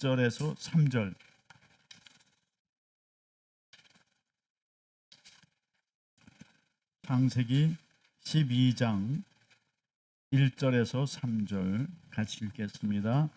1절에서 3절. 창세기 12장 1절에서 3절 같이 읽겠습니다.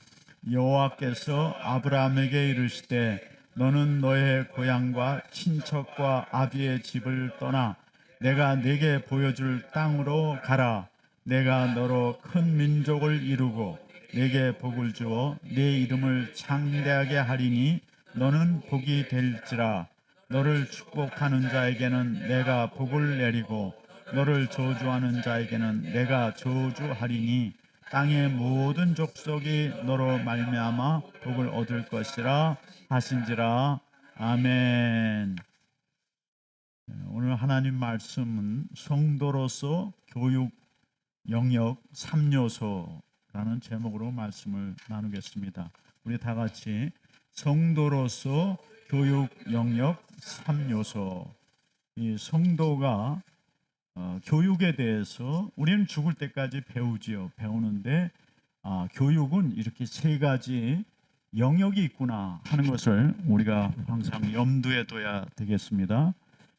여호와께서 아브라함에게 이르시되 너는 너의 고향과 친척과 아비의 집을 떠나 내가 네게 보여줄 땅으로 가라. 내가 너로 큰 민족을 이루고 네게 복을 주어 네 이름을 창대하게 하리니 너는 복이 될지라. 너를 축복하는 자에게는 내가 복을 내리고 너를 저주하는 자에게는 내가 저주하리니 땅의 모든 족속이 너로 말미암아 복을 얻을 것이라 하신지라. 아멘. 오늘 하나님 말씀은 성도로서 교육 영역 3요소라는 제목으로 말씀을 나누겠습니다. 우리 다 같이 성도로서 교육 영역 3요소. 이 성도가 교육에 대해서 우리는 죽을 때까지 배우지요. 배우는데 교육은 이렇게 세 가지 영역이 있구나 하는 것을 우리가 항상 염두에 둬야 되겠습니다.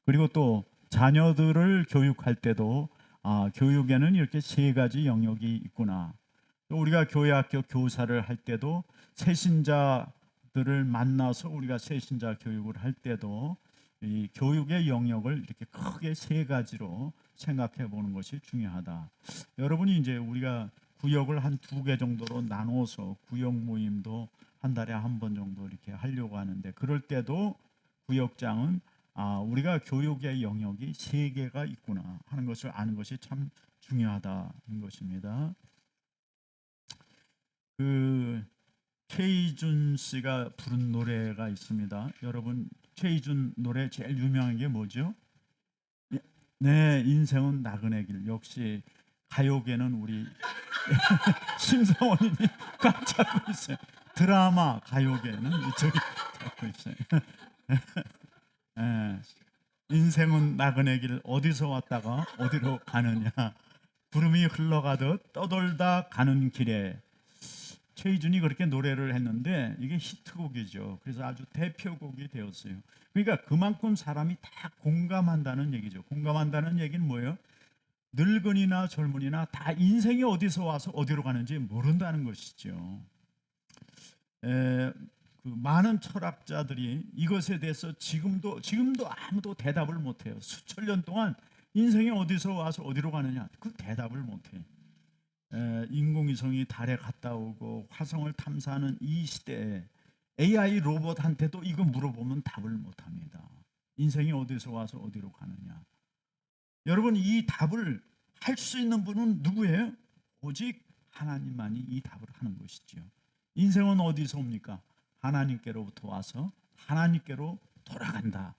그리고 또 자녀들을 교육할 때도 교육에는 이렇게 세 가지 영역이 있구나. 또 우리가 교회학교 교사를 할 때도 새신자들을 만나서 우리가 새신자 교육을 할 때도 이 교육의 영역을 이렇게 크게 세 가지로 생각해 보는 것이 중요하다. 여러분이 이제 우리가 구역을 한 2개 정도로 나눠서 구역 모임도 한 달에 한 번 정도 이렇게 하려고 하는데, 그럴 때도 구역장은 우리가 교육의 영역이 3개가 있구나 하는 것을 아는 것이 참 중요하다는 것입니다. 최희준 씨가 부른 노래가 있습니다. 여러분, 최희준 노래 제일 유명한 게 뭐죠? 네, 인생은 나그네 길. 역시 가요계는 우리 심사원님이 꽉 잡고 있어요. 드라마 가요계는 이쪽이 잡고 있어요. 네, 인생은 나그네 길, 어디서 왔다가 어디로 가느냐, 구름이 흘러가듯 떠돌다 가는 길에. 최희준이 그렇게 노래를 했는데 이게 히트곡이죠. 그래서 아주 대표곡이 되었어요. 그러니까 그만큼 사람이 다 공감한다는 얘기죠. 공감한다는 얘기는 뭐예요? 늙은이나 젊은이나 다 인생이 어디서 와서 어디로 가는지 모른다는 것이죠. 많은 철학자들이 이것에 대해서 지금도 아무도 대답을 못해요. 수천 년 동안 인생이 어디서 와서 어디로 가느냐, 그 대답을 못해요. 인공위성이 달에 갔다 오고 화성을 탐사하는 이 시대에 AI 로봇한테도 이거 물어보면 답을 못합니다. 인생이 어디서 와서 어디로 가느냐. 여러분, 이 답을 할 수 있는 분은 누구예요? 오직 하나님만이 이 답을 하는 것이죠. 인생은 어디서 옵니까? 하나님께로부터 와서 하나님께로 돌아간다.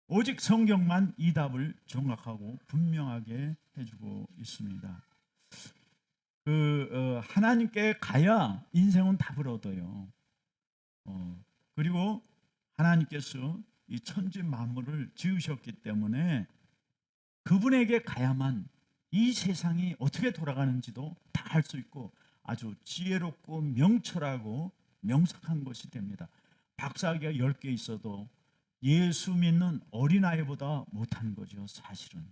오직 성경만 이 답을 정확하고 분명하게 해주고 있습니다. 하나님께 가야 인생은 답을 얻어요. 그리고 하나님께서 이 천지 만물을 지으셨기 때문에 그분에게 가야만 이 세상이 어떻게 돌아가는지도 다 알 수 있고 아주 지혜롭고 명철하고 명석한 것이 됩니다. 박사학위가 10개 있어도 예수 믿는 어린아이보다 못한 거죠. 사실은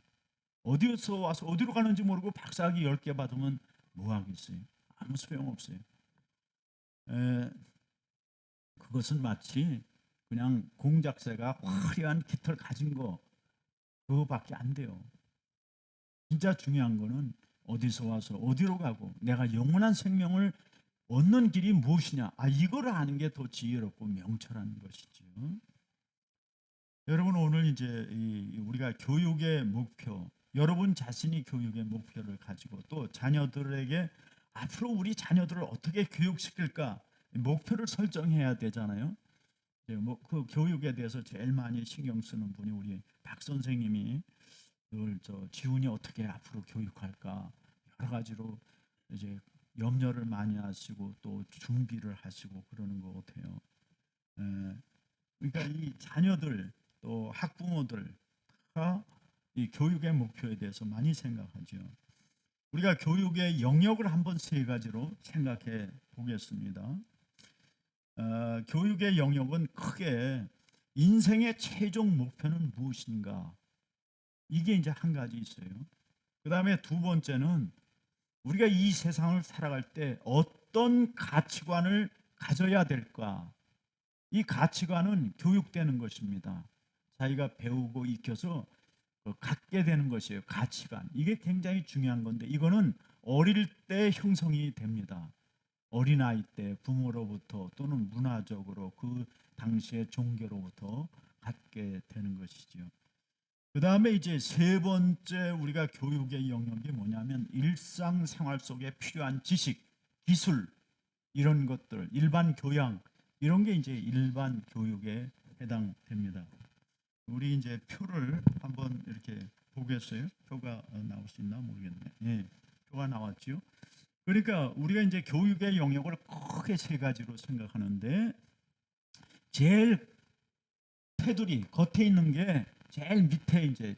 어디서 와서 어디로 가는지 모르고 박사학위 10개 받으면 뭐 하겠어요? 아무 소용없어요. 그것은 마치 그냥 공작새가 화려한 깃털 가진 거, 그거밖에 안 돼요. 진짜 중요한 거는 어디서 와서 어디로 가고 내가 영원한 생명을 얻는 길이 무엇이냐, 이거를 아는 게 더 지혜롭고 명철한 것이죠. 여러분, 오늘 이제 우리가 교육의 목표, 여러분 자신이 교육의 목표를 가지고 또 자녀들에게 앞으로 우리 자녀들을 어떻게 교육시킬까 목표를 설정해야 되잖아요. 그 교육에 대해서 제일 많이 신경 쓰는 분이 우리 박 선생님이 늘 지훈이 어떻게 앞으로 교육할까 여러 가지로 이제 염려를 많이 하시고 또 준비를 하시고 그러는 것 같아요. 그러니까 이 자녀들 또 학부모들가 이 교육의 목표에 대해서 많이 생각하죠. 우리가 교육의 영역을 한번 3가지로 생각해 보겠습니다. 교육의 영역은 크게 인생의 최종 목표는 무엇인가? 이게 이제 한 가지 있어요. 그 다음에 두 번째는 우리가 이 세상을 살아갈 때 어떤 가치관을 가져야 될까? 이 가치관은 교육되는 것입니다. 자기가 배우고 익혀서 갖게 되는 것이에요. 가치관. 이게 굉장히 중요한 건데 이거는 어릴 때 형성이 됩니다. 어린아이 때 부모로부터 또는 문화적으로 그 당시의 종교로부터 갖게 되는 것이죠. 그 다음에 이제 세 번째 우리가 교육의 영역이 뭐냐면 일상생활 속에 필요한 지식, 기술 이런 것들, 일반 교양 이런 게 이제 일반 교육에 해당됩니다. 우리 이제 표를 한번 이렇게 보겠어요. 표가 나올 수 있나 모르겠네. 예, 표가 나왔지요. 그러니까 우리가 이제 교육의 영역을 크게 세 가지로 생각하는데 제일 테두리 겉에 있는 게 제일 밑에 이제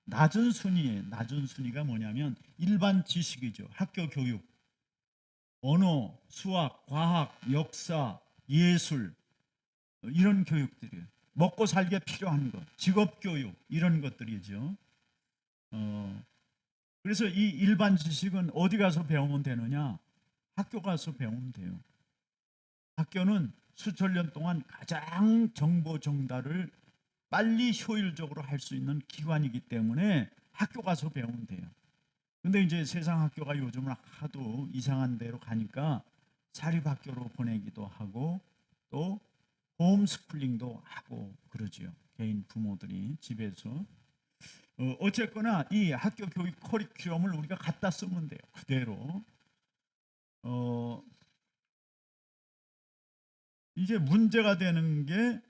낮은 순위에 낮은 순위가 뭐냐면 일반 지식이죠. 학교 교육, 언어, 수학, 과학, 역사, 예술 이런 교육들이에요. 먹고 살기에 필요한 것, 직업 교육 이런 것들이죠. 그래서 이 일반 지식은 어디 가서 배우면 되느냐? 학교 가서 배우면 돼요. 학교는 수천 년 동안 가장 정보 전달을 빨리 효율적으로 할 수 있는 기관이기 때문에 학교 가서 배우면 돼요. 근데 이제 세상 학교가 요즘은 하도 이상한 데로 가니까 사립학교로 보내기도 하고 또 홈스쿨링도 하고 그러죠. 개인 부모들이 집에서. 어쨌거나 이 학교 교육 커리큘럼을 우리가 갖다 쓰면 돼요. 그대로. 어, 이제 문제가 되는 게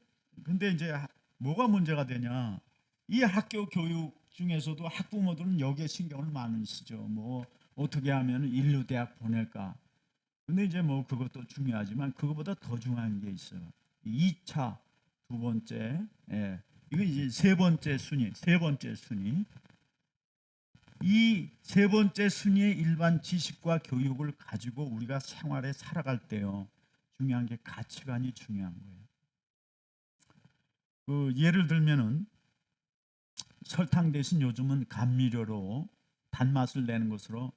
근데 이제 뭐가 문제가 되냐? 이 학교 교육 중에서도 학부모들은 여기에 신경을 많이 쓰죠. 뭐 어떻게 하면 인류대학 보낼까? 근데 이제 뭐 그것도 중요하지만 그것보다 더 중요한 게 있어요. 2차 두 번째, 이거 이제 세 번째 순위, 세 번째 순위. 이 세 번째 순위의 일반 지식과 교육을 가지고 우리가 생활에 살아갈 때요. 중요한 게 가치관이 중요한 거예요. 그 예를 들면은 설탕 대신 요즘은 감미료로 단맛을 내는 것으로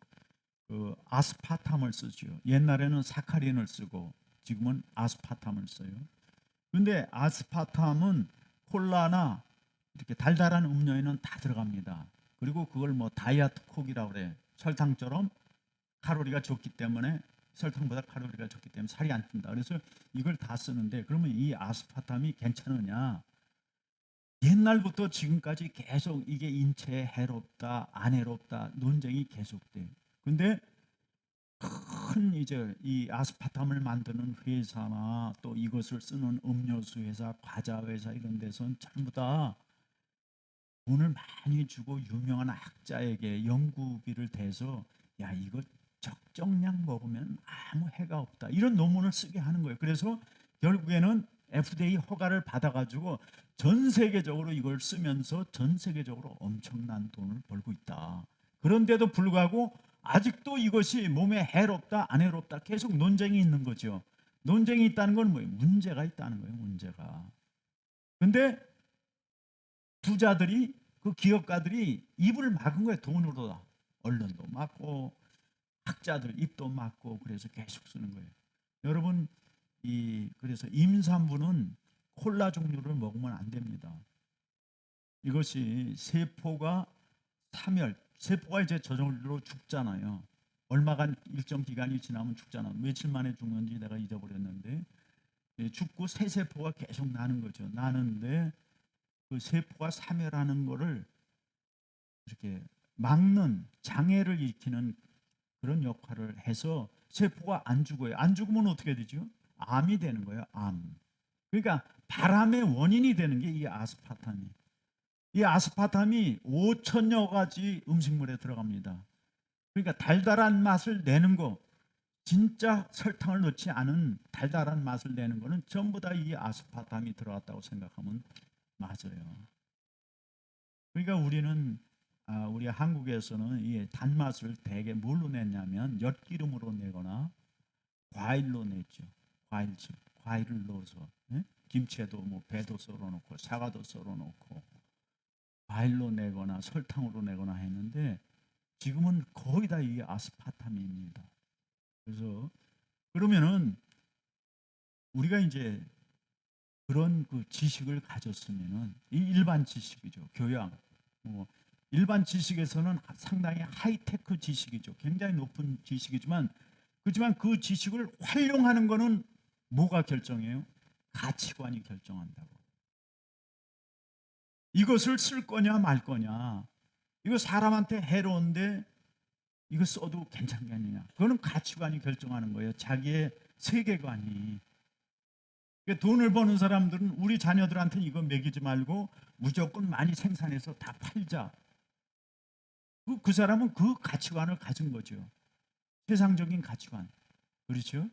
그 아스파탐을 쓰죠. 옛날에는 사카린을 쓰고 지금은 아스파탐을 써요. 근데 아스파탐은 콜라나 이렇게 달달한 음료에는 다 들어갑니다. 그리고 그걸 뭐 다이어트 콕이라고 그래. 설탕처럼 칼로리가 적기 때문에 설탕보다 칼로리가 적기 때문에 살이 안 찐다. 그래서 이걸 다 쓰는데 그러면 이 아스파탐이 괜찮으냐? 옛날부터 지금까지 계속 이게 인체에 해롭다, 안 해롭다 논쟁이 계속돼요. 근데 큰 이제 이 아스파탐을 만드는 회사나 또 이것을 쓰는 음료수 회사, 과자 회사 이런 데서는 전부 다 돈을 많이 주고 유명한 학자에게 연구비를 대서 야 이거 적정량 먹으면 아무 해가 없다 이런 논문을 쓰게 하는 거예요. 그래서 결국에는 FDA 허가를 받아가지고 전 세계적으로 이걸 쓰면서 전 세계적으로 엄청난 돈을 벌고 있다. 그런데도 불구하고 아직도 이것이 몸에 해롭다 안 해롭다 계속 논쟁이 있는 거죠. 논쟁이 있다는 건 뭐예요? 문제가 있다는 거예요. 문제가. 근데 부자들이 그 기업가들이 입을 막은 거예요. 돈으로 언론도 막고 학자들 입도 막고 그래서 계속 쓰는 거예요. 여러분 그래서 임산부는 콜라 종류를 먹으면 안 됩니다. 이것이 세포가 세포가 이제 저절로 죽잖아요. 얼마간 일정 기간이 지나면 죽잖아. 며칠 만에 죽는지 내가 잊어버렸는데 죽고 새 세포가 계속 나는 거죠. 나는데 그 세포가 사멸하는 거를 이렇게 막는 장애를 일으키는 그런 역할을 해서 세포가 안 죽어요. 안 죽으면 어떻게 되죠? 암이 되는 거예요. 암. 그러니까 바람의 원인이 되는 게 이 아스파탐이. 이 아스파탐이 5천여 가지 음식물에 들어갑니다. 그러니까 달달한 맛을 내는 거, 진짜 설탕을 넣지 않은 달달한 맛을 내는 거는 전부 다 이 아스파탐이 들어갔다고 생각하면 맞아요. 그러니까 우리 한국에서는 이 단맛을 대개 뭘로 냈냐면 엿기름으로 내거나 과일로 냈죠. 과일을 넣어서, 예? 김치에도 뭐 배도 썰어놓고 사과도 썰어놓고 과일로 내거나 설탕으로 내거나 했는데 지금은 거의 다 이 아스파탐입니다. 그래서 그러면은 우리가 이제 그런 그 지식을 가졌으면은 이 일반 지식이죠. 교양. 뭐 일반 지식에서는 상당히 하이테크 지식이죠. 굉장히 높은 지식이지만 그렇지만 그 지식을 활용하는 거는 뭐가 결정해요? 가치관이 결정한다고. 이것을 쓸 거냐 말 거냐. 이거 사람한테 해로운데 이거 써도 괜찮겠느냐. 그거는 가치관이 결정하는 거예요. 자기의 세계관이. 돈을 버는 사람들은 우리 자녀들한테 이거 먹이지 말고 무조건 많이 생산해서 다 팔자. 그 사람은 그 가치관을 가진 거죠. 세상적인 가치관. 그렇죠?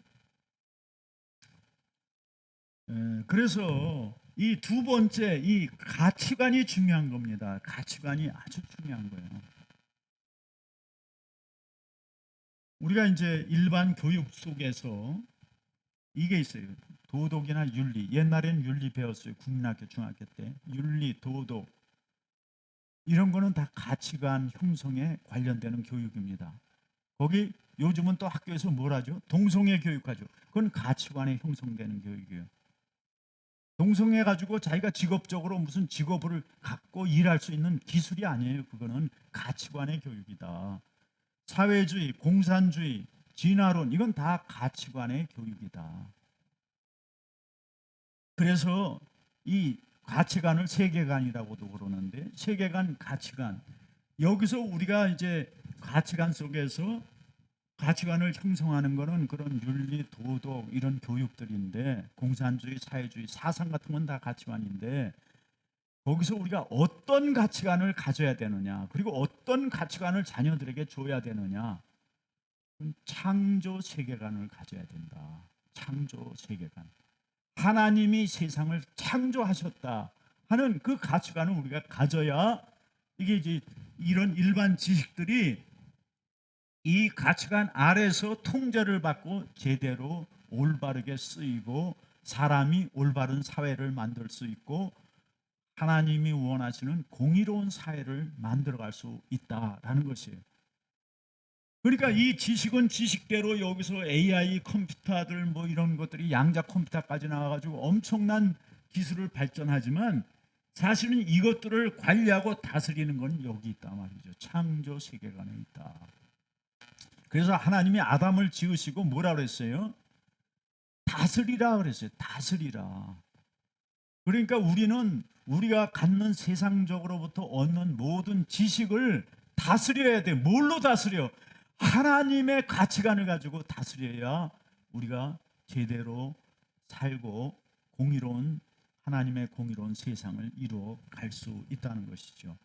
그래서 이 두 번째 이 가치관이 중요한 겁니다. 가치관이 아주 중요한 거예요. 우리가 이제 일반 교육 속에서 이게 있어요. 도덕이나 윤리. 옛날에는 윤리 배웠어요. 국민학교, 중학교 때. 윤리, 도덕. 이런 거는 다 가치관 형성에 관련되는 교육입니다. 거기 요즘은 또 학교에서 뭘 하죠? 동성애 교육하죠. 그건 가치관에 형성되는 교육이에요. 동성애 가지고 자기가 직업적으로 무슨 직업을 갖고 일할 수 있는 기술이 아니에요. 그거는 가치관의 교육이다. 사회주의, 공산주의, 진화론 이건 다 가치관의 교육이다. 그래서 이 가치관을 세계관이라고도 그러는데 세계관, 가치관 여기서 우리가 이제 가치관 속에서 가치관을 형성하는 것은 그런 윤리, 도덕 이런 교육들인데 공산주의, 사회주의, 사상 같은 건 다 가치관인데 거기서 우리가 어떤 가치관을 가져야 되느냐 그리고 어떤 가치관을 자녀들에게 줘야 되느냐 창조 세계관을 가져야 된다. 창조 세계관. 하나님이 세상을 창조하셨다 하는 그 가치관을 우리가 가져야 이게 이제 이런 일반 지식들이 이 가치관 아래서 통제를 받고 제대로 올바르게 쓰이고 사람이 올바른 사회를 만들 수 있고 하나님이 원하시는 공의로운 사회를 만들어갈 수 있다라는 것이에요. 그러니까 이 지식은 지식대로 여기서 AI 컴퓨터들 뭐 이런 것들이 양자 컴퓨터까지 나와가지고 엄청난 기술을 발전하지만 사실은 이것들을 관리하고 다스리는 건 여기 있다 말이죠. 창조 세계관에 있다. 그래서 하나님이 아담을 지으시고 뭐라 그랬어요? 다스리라 그랬어요. 다스리라. 그러니까 우리는 우리가 갖는 세상적으로부터 얻는 모든 지식을 다스려야 돼. 뭘로 다스려? 하나님의 가치관을 가지고 다스려야 우리가 제대로 살고 공의로운 하나님의 공의로운 세상을 이루어 갈 수 있다는 것이죠.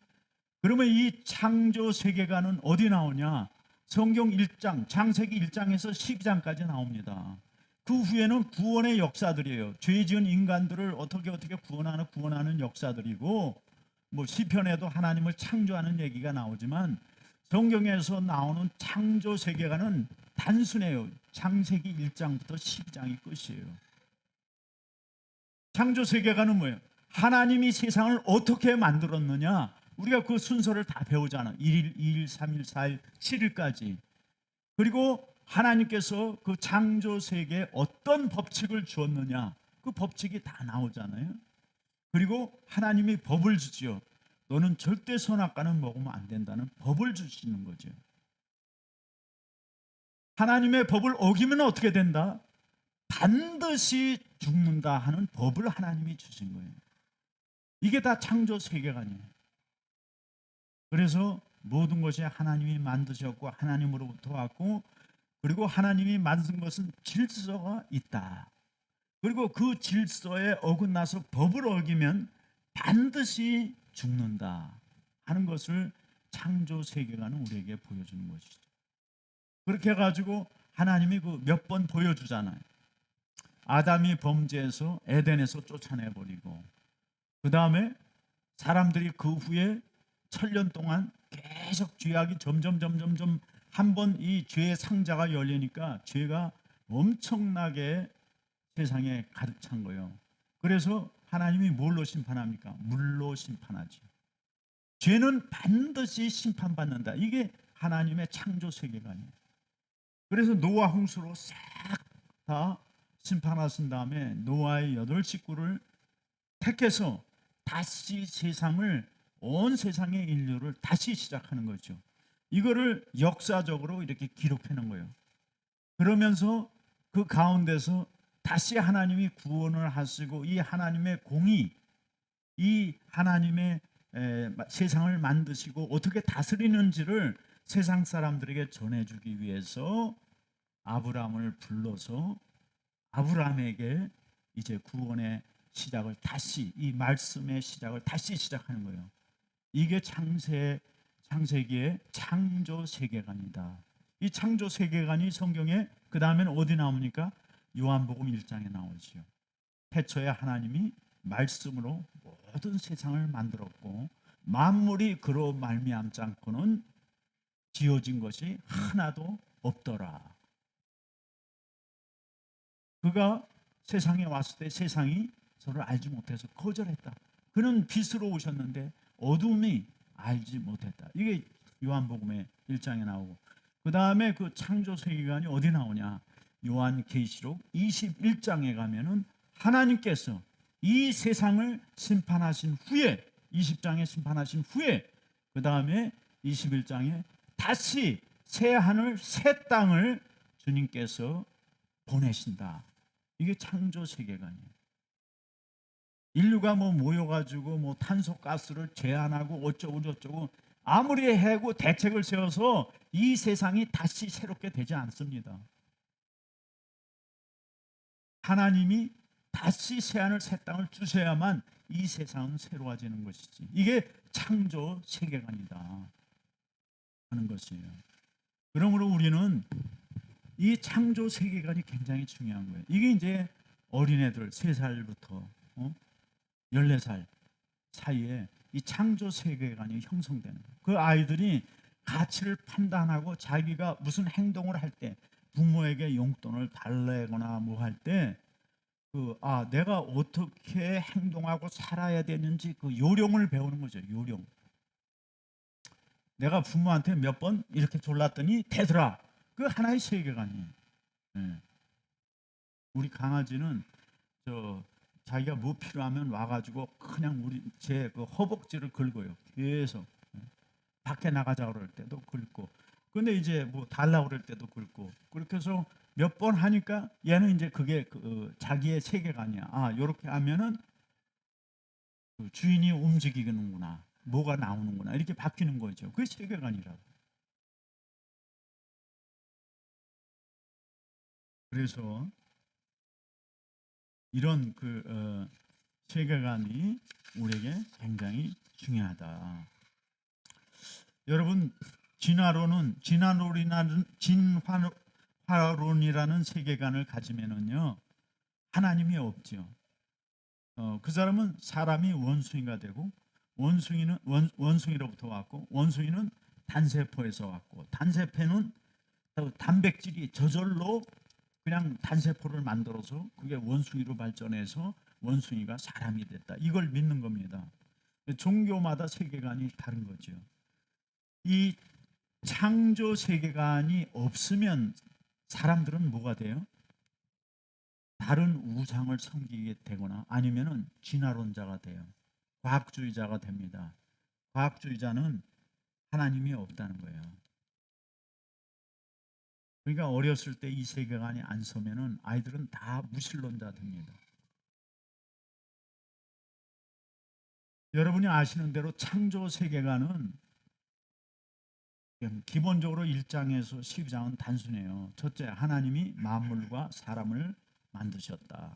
그러면 이 창조 세계관은 어디 나오냐? 성경 1장, 창세기 1장에서 12장까지 나옵니다. 그 후에는 구원의 역사들이에요. 죄 지은 인간들을 어떻게 구원하는 역사들이고 뭐 시편에도 하나님을 창조하는 얘기가 나오지만 성경에서 나오는 창조 세계관은 단순해요. 창세기 1장부터 12장이 끝이에요. 창조 세계관은 뭐예요? 하나님이 세상을 어떻게 만들었느냐? 우리가 그 순서를 다 배우잖아. 1일, 2일, 3일, 4일, 7일까지. 그리고 하나님께서 그 창조 세계에 어떤 법칙을 주었느냐? 그 법칙이 다 나오잖아요. 그리고 하나님이 법을 주지요. 너는 절대 선악과는 먹으면 안 된다는 법을 주시는 거죠. 하나님의 법을 어기면 어떻게 된다? 반드시 죽는다 하는 법을 하나님이 주신 거예요. 이게 다 창조 세계관이에요. 그래서 모든 것이 하나님이 만드셨고 하나님으로부터 왔고 그리고 하나님이 만든 것은 질서가 있다. 그리고 그 질서에 어긋나서 법을 어기면 반드시 죽는다 하는 것을 창조 세계관은 우리에게 보여주는 것이죠. 그렇게 해가지고 하나님이 그 몇 번 보여주잖아요. 아담이 범죄해서 에덴에서 쫓아내버리고 그 다음에 사람들이 그 후에 1000년 동안 계속 죄악이 점점 한 번 이 죄의 상자가 열리니까 죄가 엄청나게 세상에 가득 찬 거예요. 그래서 하나님이 뭘로 심판합니까? 물로 심판하지. 죄는 반드시 심판받는다. 이게 하나님의 창조 세계관이에요. 그래서 노아 홍수로 싹 다 심판하신 다음에 노아의 8식구를 택해서 다시 세상을, 온 세상의 인류를 다시 시작하는 거죠. 이거를 역사적으로 이렇게 기록해 놓은 거예요. 그러면서 그 가운데서 다시 하나님이 구원을 하시고 이 하나님의 공의, 이 하나님의 세상을 만드시고 어떻게 다스리는지를 세상 사람들에게 전해주기 위해서 아브라함을 불러서 아브라함에게 이제 구원의 시작을 다시, 이 말씀의 시작을 다시 시작하는 거예요. 이게 창세기의 창조 세계관이다. 이 창조 세계관이 성경에 그 다음에는 어디 나옵니까? 요한복음 1장에 나오죠. 태초에 하나님이 말씀으로 모든 세상을 만들었고 만물이 그로 말미암지 않고는 지어진 것이 하나도 없더라. 그가 세상에 왔을 때 세상이 저를 알지 못해서 거절했다. 그는 빛으로 오셨는데 어둠이 알지 못했다. 이게 요한복음의 1장에 나오고, 그 다음에 그 창조 세계관이 어디 나오냐? 요한계시록 21장에 가면은 하나님께서 이 세상을 심판하신 후에, 20장에 심판하신 후에 그 다음에 21장에 다시 새 하늘 새 땅을 주님께서 보내신다. 이게 창조 세계관이에요. 인류가 모여가지고 탄소가스를 제한하고 어쩌고 저쩌고 아무리 해고 대책을 세워서 이 세상이 다시 새롭게 되지 않습니다. 하나님이 다시 새하늘 새 땅을 주셔야만 이 세상은 새로워지는 것이지. 이게 창조 세계관이다 하는 것이에요. 그러므로 우리는 이 창조 세계관이 굉장히 중요한 거예요. 이게 이제 어린애들 3살부터 14살 사이에 이 창조 세계관이 형성되는 거예요. 그 아이들이 가치를 판단하고 자기가 무슨 행동을 할 때 부모에게 용돈을 달래거나 할 때 내가 어떻게 행동하고 살아야 되는지 그 요령을 배우는 거죠. 요령. 내가 부모한테 몇 번 이렇게 졸랐더니 되더라. 그 하나의 세계관이에요. 네. 우리 강아지는 자기가 뭐 필요하면 와가지고 그냥 제 허벅지를 긁어요. 계속. 밖에 나가자 그럴 때도 긁고. 근데 이제 달라고 그럴 때도 긁고. 그렇게 해서 몇 번 하니까 얘는 이제 그게 자기의 세계관이야. 이렇게 하면은 주인이 움직이는구나. 뭐가 나오는구나. 이렇게 바뀌는 거죠. 그게 세계관이라고. 그래서 이런 세계관이 우리에게 굉장히 중요하다. 여러분, 진화론이라는 세계관을 가지면은요 하나님이 없죠. 그 사람은 사람이 원숭이가 되고 원숭이로부터 왔고 원숭이는 단세포에서 왔고 단세포는 단백질이 저절로 그냥 단세포를 만들어서 그게 원숭이로 발전해서 원숭이가 사람이 됐다. 이걸 믿는 겁니다. 종교마다 세계관이 다른 거죠. 이 창조 세계관이 없으면 사람들은 뭐가 돼요? 다른 우상을 섬기게 되거나 아니면은 진화론자가 돼요. 과학주의자가 됩니다. 과학주의자는 하나님이 없다는 거예요. 그러니까 어렸을 때 이 세계관이 안 서면은 아이들은 다 무신론자 됩니다. 여러분이 아시는 대로 창조 세계관은 기본적으로 1장에서 12장은 단순해요. 첫째, 하나님이 만물과 사람을 만드셨다.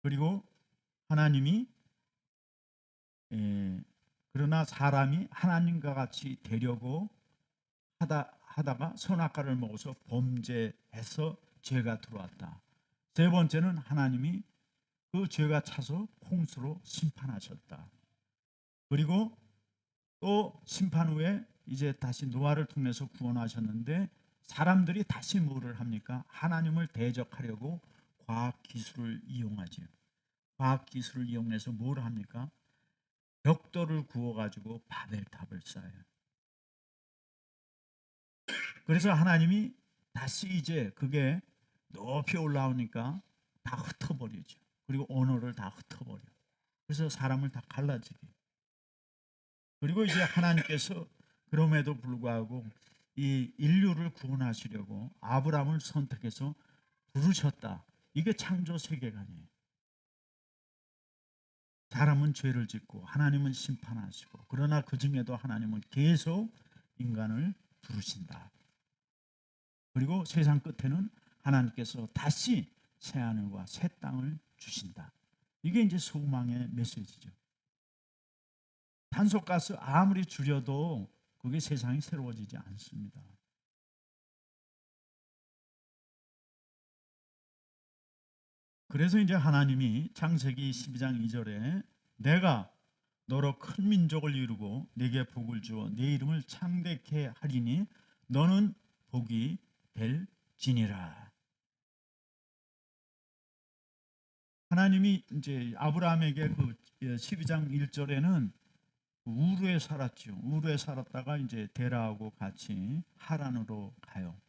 그리고 하나님이 그러나 사람이 하나님과 같이 되려고 하다가 선악과를 먹어서 범죄해서 죄가 들어왔다. 세 번째는 하나님이 그 죄가 차서 홍수로 심판하셨다. 그리고 또 심판 후에 이제 다시 노아를 통해서 구원하셨는데 사람들이 다시 뭐를 합니까? 하나님을 대적하려고 과학 기술을 이용하지요. 과학 기술을 이용해서 뭘 합니까? 벽돌을 구워 가지고 바벨탑을 쌓아요. 그래서 하나님이 다시 이제 그게 높이 올라오니까 다 흩어버리죠. 그리고 언어를 다 흩어버려. 그래서 사람을 다 갈라지게. 그리고 이제 하나님께서 그럼에도 불구하고 이 인류를 구원하시려고 아브라함을 선택해서 부르셨다. 이게 창조 세계관이에요. 사람은 죄를 짓고 하나님은 심판하시고, 그러나 그 중에도 하나님은 계속 인간을 부르신다. 그리고 세상 끝에는 하나님께서 다시 새 하늘과 새 땅을 주신다. 이게 이제 소망의 메시지죠. 탄소가스 아무리 줄여도 그게 세상이 새로워지지 않습니다. 그래서 이제 하나님이 창세기 12장 2절에 내가 너로 큰 민족을 이루고 네게 복을 주어 네 이름을 창대케 하리니 너는 복이 될지니라. 하나님이 이제 아브라함에게 그 12장 1절에는 우르에 살았죠. 우르에 살았다가 이제 데라하고 같이 하란으로 가요.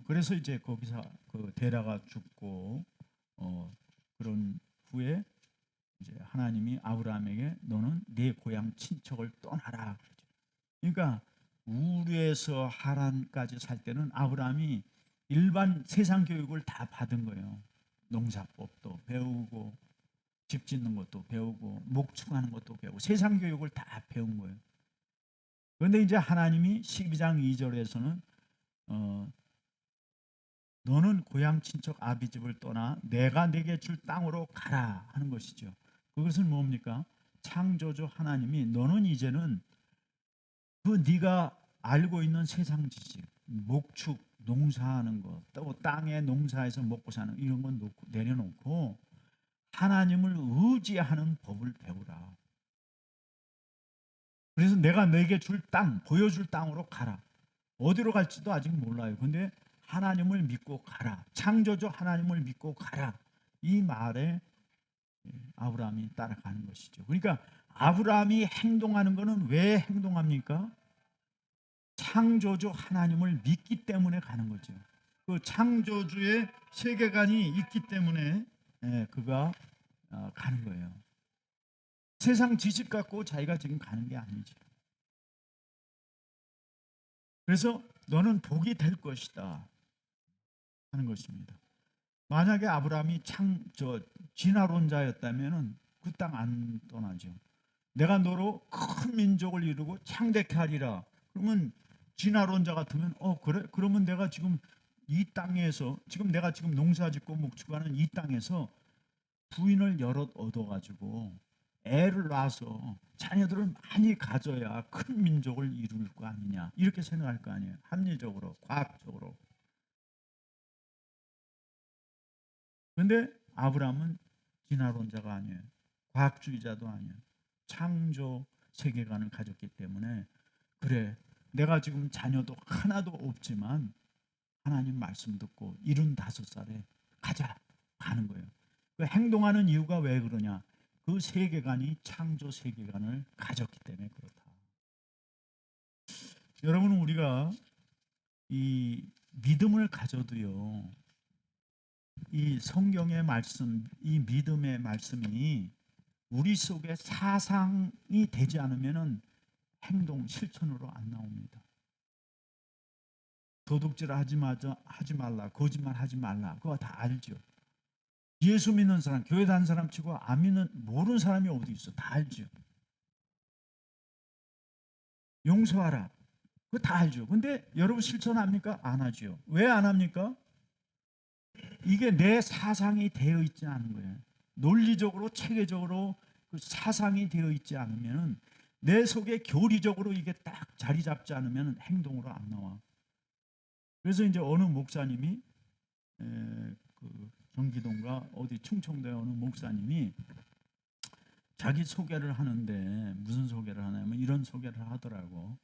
그래서 이제 거기서 그 데라가 죽고 그런 후에 이제 하나님이 아브라함에게 너는 네 고향 친척을 떠나라. 그러니까 우르에서 하란까지 살 때는 아브라함이 일반 세상 교육을 다 받은 거예요. 농사법도 배우고 집 짓는 것도 배우고 목축하는 것도 배우고 세상 교육을 다 배운 거예요. 그런데 이제 하나님이 12장 2절에서는 너는 고향 친척 아비 집을 떠나 내가 네게 줄 땅으로 가라 하는 것이죠. 그것은 뭡니까? 창조주 하나님이 너는 이제는 그 네가 알고 있는 세상 지식, 목축, 농사하는 것, 또 땅에 농사해서 먹고 사는 이런 건 내려놓고 하나님을 의지하는 법을 배우라. 그래서 내가 너에게 줄 땅, 보여줄 땅으로 가라. 어디로 갈지도 아직 몰라요. 근데 하나님을 믿고 가라. 창조주 하나님을 믿고 가라. 이 말에 아브라함이 따라가는 것이죠. 그러니까 아브라함이 행동하는 것은 왜 행동합니까? 창조주 하나님을 믿기 때문에 가는 거죠. 그 창조주의 세계관이 있기 때문에 그가 가는 거예요. 세상 지식 갖고 자기가 지금 가는 게 아니죠. 그래서 너는 복이 될 것이다 하는 것입니다. 만약에 아브라함이 진화론자였다면 그 땅 안 떠나죠. 내가 너로 큰 민족을 이루고 창대케 하리라. 그러면 진화론자 같으면 그래? 그러면 내가 지금 이 땅에서 내가 지금 농사짓고 목축하는 이 땅에서 부인을 여럿 얻어가지고 애를 낳아서 자녀들을 많이 가져야 큰 민족을 이룰 거 아니냐 이렇게 생각할 거 아니에요. 합리적으로 과학적으로. 그런데 아브라함은 진화론자가 아니에요. 과학주의자도 아니에요. 창조 세계관을 가졌기 때문에 그래 내가 지금 자녀도 하나도 없지만 하나님 말씀 듣고 75살에 가자 가는 거예요. 그 행동하는 이유가 왜 그러냐? 그 세계관이 창조 세계관을 가졌기 때문에 그렇다. 여러분 우리가 이 믿음을 가져도요. 이 성경의 말씀, 이 믿음의 말씀이 우리 속에 사상이 되지 않으면은 행동 실천으로 안 나옵니다. 도둑질 하지 말라, 거짓말 하지 말라, 그거 다 알죠. 예수 믿는 사람, 교회 다니는 사람 치고 안 믿는 모르는 사람이 어디 있어? 다 알죠. 용서하라, 그거 다 알죠. 근데 여러분 실천합니까? 안 하죠. 왜 안 합니까? 이게 내 사상이 되어 있지 않은 거예요. 논리적으로 체계적으로 그 사상이 되어 있지 않으면 내 속에 교리적으로 이게 딱 자리 잡지 않으면 행동으로 안 나와. 그래서 이제 어느 목사님이 그 경기도인가 어디 충청도의 어느 목사님이 자기 소개를 하는데 무슨 소개를 하냐면 이런 소개를 하더라고.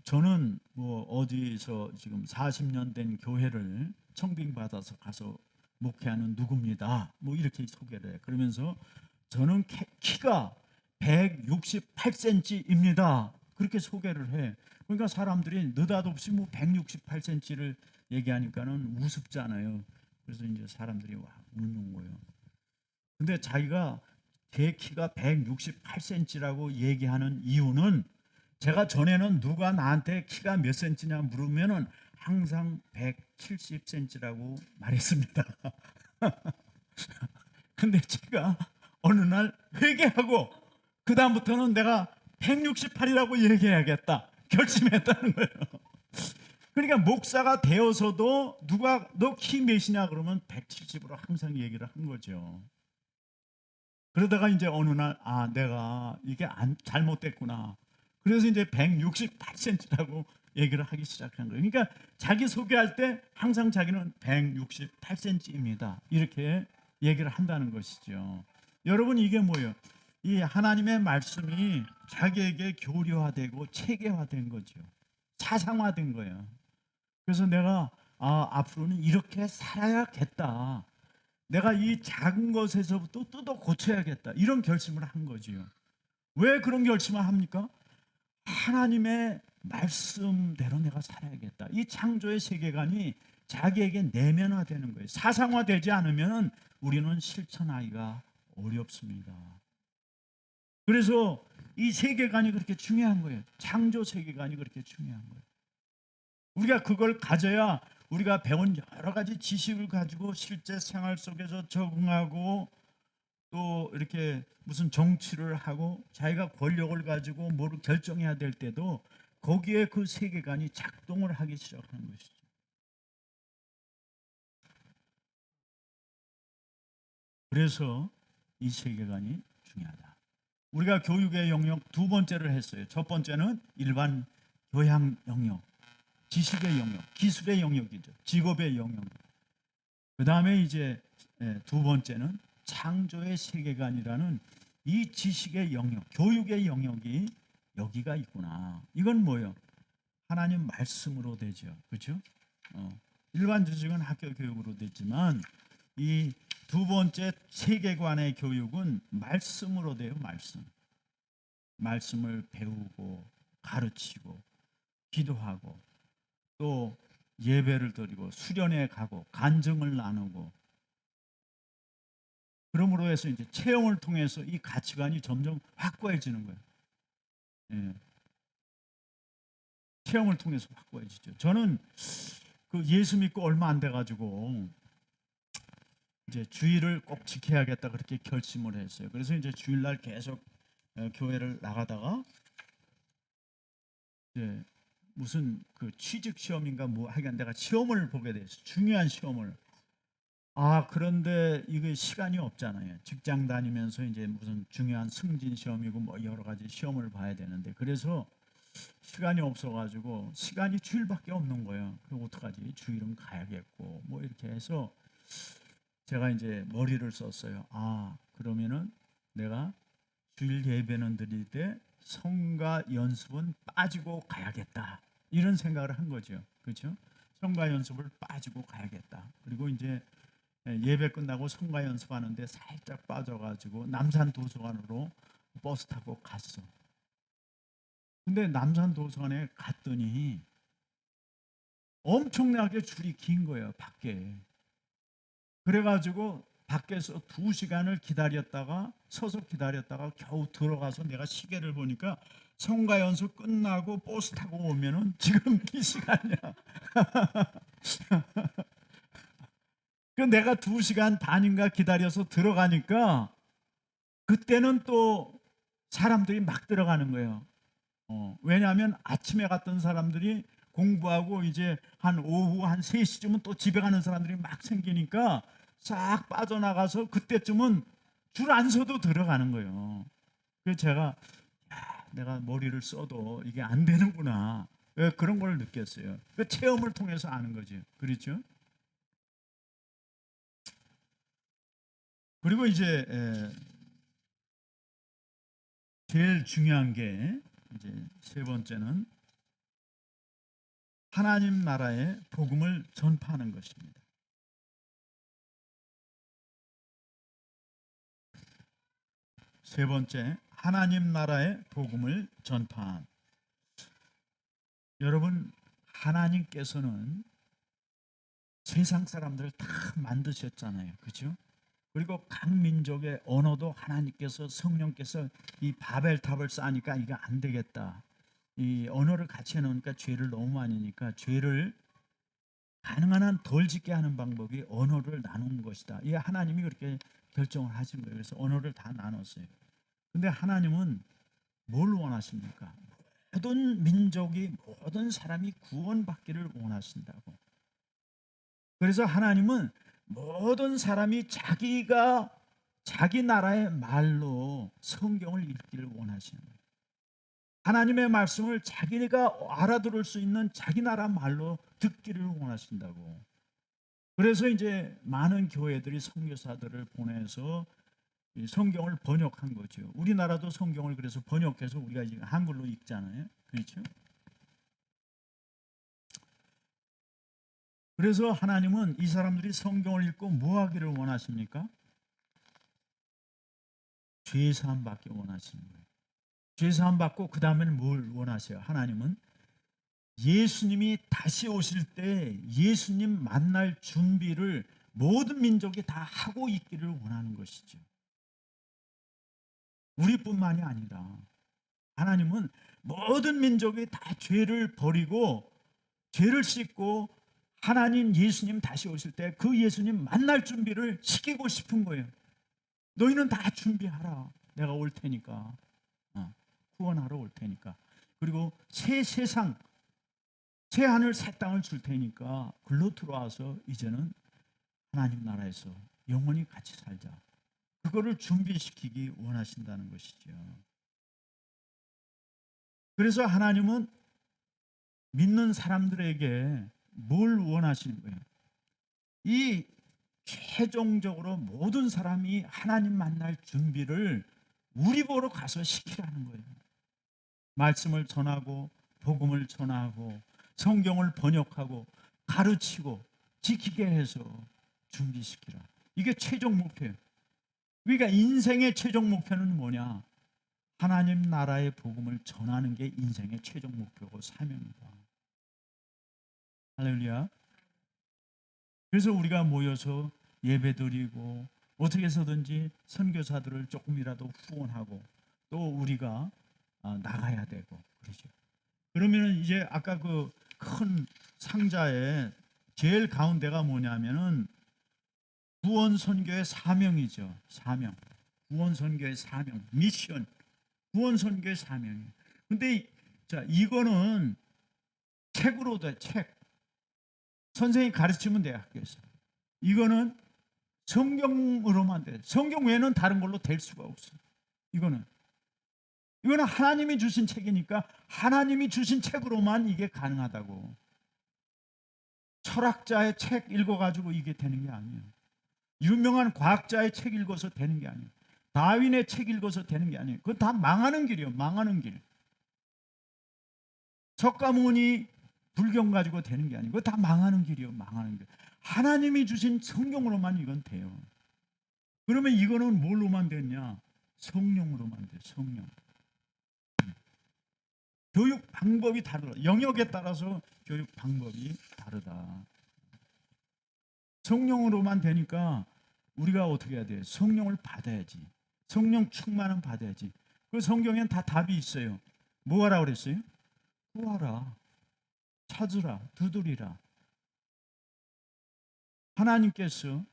저는 뭐 어디서 지금 40년 된 교회를 청빙 받아서 가서 목회하는 누구입니다. 뭐 이렇게 소개를 해. 그러면서 저는 키가 168cm입니다. 그렇게 소개를 해. 그러니까 사람들이 느닷없이 뭐 168cm를 얘기하니까는 우습잖아요. 그래서 이제 사람들이 와 웃는 거예요. 근데 자기가 제 키가 168cm라고 얘기하는 이유는 제가 전에는 누가 나한테 키가 몇 cm냐 물으면은 항상 170cm라고 말했습니다. 근데 제가 어느 날 회개하고 그 다음부터는 내가 168이라고 얘기해야겠다 결심했다는 거예요. 그러니까 목사가 되어서도 누가 너 키 몇이냐 그러면 170으로 항상 얘기를 한 거죠. 그러다가 이제 어느 날 내가 이게 잘못됐구나. 그래서 이제 168cm라고 얘기를 하기 시작한 거예요. 그러니까 자기 소개할 때 항상 자기는 168cm입니다. 이렇게 얘기를 한다는 것이죠. 여러분 이게 뭐예요? 이 하나님의 말씀이 자기에게 교류화되고 체계화된 거죠. 사상화된 거예요. 그래서 내가 앞으로는 이렇게 살아야겠다. 내가 이 작은 것에서부터 뜯어 고쳐야겠다. 이런 결심을 한 거지요. 왜 그런 결심을 합니까? 하나님의 말씀대로 내가 살아야겠다. 이 창조의 세계관이 자기에게 내면화되는 거예요. 사상화되지 않으면 우리는 실천하기가 어렵습니다. 그래서 이 세계관이 그렇게 중요한 거예요. 창조 세계관이 그렇게 중요한 거예요. 우리가 그걸 가져야 우리가 배운 여러 가지 지식을 가지고 실제 생활 속에서 적응하고 또 이렇게 무슨 정치를 하고 자기가 권력을 가지고 뭐를 결정해야 될 때도 거기에 그 세계관이 작동을 하기 시작하는 것이죠. 그래서 이 세계관이 중요하다. 우리가 교육의 영역 두 번째를 했어요. 첫 번째는 일반 교양 영역, 지식의 영역, 기술의 영역이죠. 직업의 영역. 그 다음에 이제 두 번째는 창조의 세계관이라는 이 지식의 영역, 교육의 영역이 여기가 있구나. 이건 뭐예요? 하나님 말씀으로 되죠. 그렇죠? 일반 지식은 학교 교육으로 됐지만 이 두 번째 세계관의 교육은 말씀으로 돼요. 말씀을 배우고 가르치고 기도하고 또 예배를 드리고 수련회 가고 간증을 나누고 그러므로 해서 이제 체험을 통해서 이 가치관이 점점 확고해지는 거예요. 예. 체험을 통해서 확고해지죠. 저는 그 예수 믿고 얼마 안 돼가지고 이제 주일을 꼭 지켜야겠다 그렇게 결심을 했어요. 그래서 이제 주일날 계속 교회를 나가다가 이제 무슨 그 취직 시험인가 뭐 하여간 내가 시험을 보게 됐어요. 중요한 시험을. 그런데 이게 시간이 없잖아요. 직장 다니면서 이제 무슨 중요한 승진 시험이고 뭐 여러 가지 시험을 봐야 되는데 그래서 시간이 없어가지고 시간이 주일밖에 없는 거예요. 그럼 어떡하지? 주일은 가야겠고 뭐 이렇게 해서 제가 이제 머리를 썼어요. 그러면은 내가 주일 예배는 드릴 때 성가 연습은 빠지고 가야겠다. 이런 생각을 한 거죠. 그렇죠? 성가 연습을 빠지고 가야겠다. 그리고 이제 예배 끝나고 성가 연습하는데 살짝 빠져가지고 남산 도서관으로 버스 타고 갔어. 근데 남산 도서관에 갔더니 엄청나게 줄이 긴 거예요. 밖에. 그래가지고 밖에서 2시간을 기다렸다가 서서 기다렸다가 겨우 들어가서 내가 시계를 보니까 성가 연습 끝나고 버스 타고 오면은 지금 이 시간이야. 그 내가 2시간 반인가 기다려서 들어가니까 그때는 또 사람들이 막 들어가는 거예요. 왜냐하면 아침에 갔던 사람들이 공부하고 이제 한 오후 한 3시쯤은 또 집에 가는 사람들이 막 생기니까 싹 빠져나가서 그때쯤은 줄 안 서도 들어가는 거예요. 그래서 제가 내가 머리를 써도 이게 안 되는구나. 그런 걸 느꼈어요. 그 체험을 통해서 아는 거죠. 그렇죠? 그리고 이제 제일 중요한 게 이제 세 번째는 하나님 나라의 복음을 전파하는 것입니다. 세 번째, 하나님 나라의 복음을 전파한. 여러분, 하나님께서는 세상 사람들을 다 만드셨잖아요. 그렇죠? 그리고 각 민족의 언어도 하나님께서, 성령께서 이 바벨탑을 쌓으니까 이거 안 되겠다. 이 언어를 같이 해놓으니까 죄를 너무 많이 니까 죄를 가능한 한 덜 짓게 하는 방법이 언어를 나누는 것이다. 이게 하나님이 그렇게 결정을 하신 거예요. 그래서 언어를 다 나눴어요. 근데 하나님은 뭘 원하십니까? 모든 민족이, 모든 사람이 구원받기를 원하신다고. 그래서 하나님은 모든 사람이 자기가 자기 나라의 말로 성경을 읽기를 원하시는 거예요. 하나님의 말씀을 자기가 알아들을 수 있는 자기 나라 말로 듣기를 원하신다고. 그래서 이제 많은 교회들이 선교사들을 보내서 성경을 번역한 거죠. 우리나라도 성경을 그래서 번역해서 우리가 지금 한글로 읽잖아요. 그렇죠? 그래서 하나님은 이 사람들이 성경을 읽고 뭐 하기를 원하십니까? 죄사함 받기 원하시는 거예요. 죄사함 받고 그 다음에는 뭘 원하세요? 하나님은 예수님이 다시 오실 때 예수님 만날 준비를 모든 민족이 다 하고 있기를 원하는 것이죠. 우리뿐만이 아니라 하나님은 모든 민족이 다 죄를 버리고 죄를 씻고 하나님 예수님 다시 오실 때 그 예수님 만날 준비를 시키고 싶은 거예요. 너희는 다 준비하라. 내가 올 테니까. 구원하러 올 테니까. 그리고 새 세상, 새 하늘 새 땅을 줄 테니까 글로 들어와서 이제는 하나님 나라에서 영원히 같이 살자. 그거를 준비시키기 원하신다는 것이죠. 그래서 하나님은 믿는 사람들에게 뭘 원하시는 거예요? 이 최종적으로 모든 사람이 하나님 만날 준비를 우리 보러 가서 시키라는 거예요. 말씀을 전하고 복음을 전하고 성경을 번역하고 가르치고 지키게 해서 준비시키라. 이게 최종 목표예요. 그러니까 인생의 최종 목표는 뭐냐? 하나님 나라의 복음을 전하는 게 인생의 최종 목표고 사명이다. 할렐루야. 그래서 우리가 모여서 예배드리고 어떻게 해서든지 선교사들을 조금이라도 후원하고 또 우리가 나가야 되고 그러죠. 그러면은 이제 아까 그 큰 상자에 제일 가운데가 뭐냐면은 구원 선교의 사명이죠. 사명. 구원 선교의 사명. 미션. 구원 선교의 사명이에요. 근데 자, 이거는 책으로 돼. 책. 선생님이 가르치면 돼요, 학교에서. 이거는 성경으로만 돼. 성경 외에는 다른 걸로 될 수가 없어요. 이거는 하나님이 주신 책이니까 하나님이 주신 책으로만 이게 가능하다고. 철학자의 책 읽어가지고 이게 되는 게 아니에요. 유명한 과학자의 책 읽어서 되는 게 아니에요. 다윈의 책 읽어서 되는 게 아니에요. 그건 다 망하는 길이에요. 망하는 길. 석가모니 불경 가지고 되는 게 아니고 다 망하는 길이에요. 망하는 길. 하나님이 주신 성경으로만 이건 돼요. 그러면 이거는 뭘로만 됐냐? 성령으로만 돼. 성령. 교육 방법이 다르다. 영역에 따라서 교육 방법이 다르다. 성령으로만 되니까 우리가 어떻게 해야 돼요? 성령을 받아야지. 성령 충만은 받아야지. 그 성경엔 다 답이 있어요. 뭐 하라 그랬어요? 구하라. 찾으라. 두드리라. 하나님께서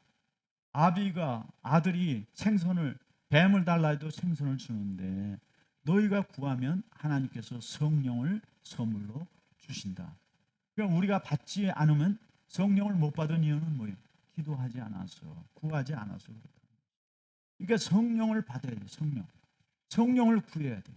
아들이 생선을 뱀을 달라 해도 생선을 주는데 너희가 구하면 하나님께서 성령을 선물로 주신다. 그러니까 우리가 받지 않으면 성령을 못 받은 이유는 뭐예요? 기도하지 않아서, 구하지 않아서 그렇다. 그러니까 성령을 받아야 돼. 성령을 구해야 돼.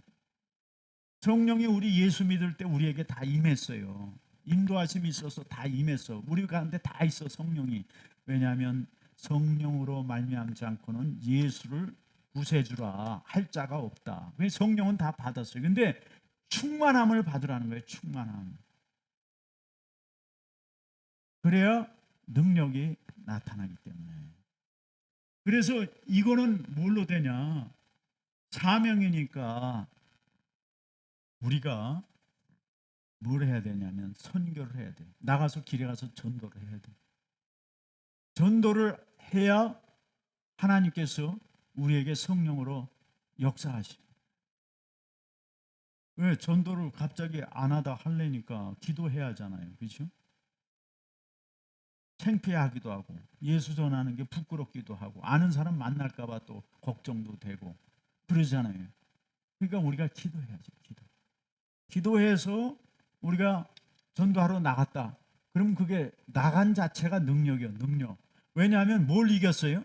성령이 우리 예수 믿을 때 우리에게 다 임했어요. 인도하심이 있어서 다 임했어. 우리 가운데 다 있어 성령이. 왜냐하면 성령으로 말미암지 않고는 예수를 구세주라 할 자가 없다. 성령은 다 받았어요. 근데 충만함을 받으라는 거예요. 충만함. 그래야 능력이 나타나기 때문에. 그래서 이거는 뭘로 되냐? 사명이니까 우리가 뭘 해야 되냐면 선교를 해야 돼. 나가서 길에 가서 전도를 해야 돼. 전도를 해야 하나님께서 우리에게 성령으로 역사하시. 왜 전도를 갑자기 안 하다 할래니까 기도해야 하잖아요. 그렇죠? 창피하기도 하고 예수 전하는 게 부끄럽기도 하고 아는 사람 만날까 봐 또 걱정도 되고 그러잖아요. 그러니까 우리가 기도해야죠. 기도해서 우리가 전도하러 나갔다. 그럼 그게 나간 자체가 능력이요. 능력. 왜냐하면 뭘 이겼어요?